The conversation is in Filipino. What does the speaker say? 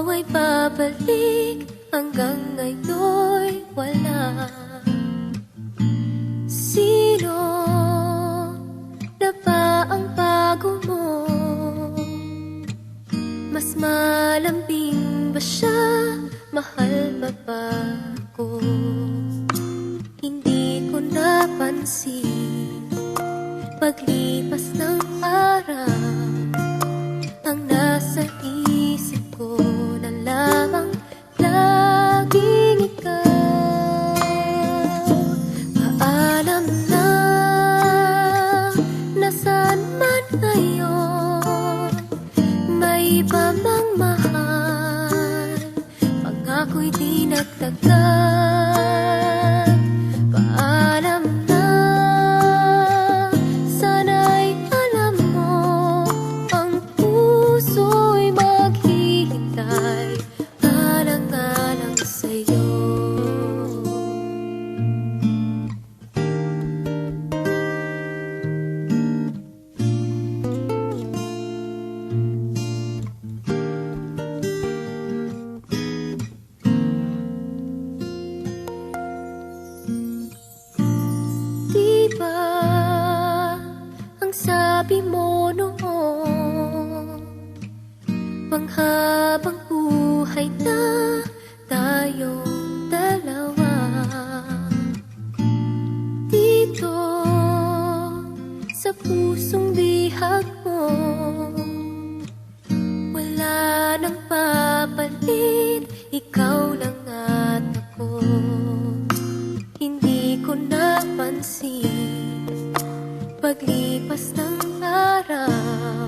ay babalik, hanggang ngayon'y wala. Sino na ba ang bago mo? Mas malambing ba siya? Mahal ba ba ako? Hindi ko napansin, paglipas ng araw, ang nasa isip ko na lamang laging ikaw. Paalam na, nasaan man ngayon, may iba mang mahal, pangako'y di nagtagal. Paalam na, sana'y alam mo, ang puso'y maghihintay, alang-alang sa'yo. Diba ang sabi mo noon, panghabang buhay na tayong dalawa. Dito sa pusong bihag mo, wala nang papalit, ikaw lang at ako. Hindi ko napansin, paglipas ng araw,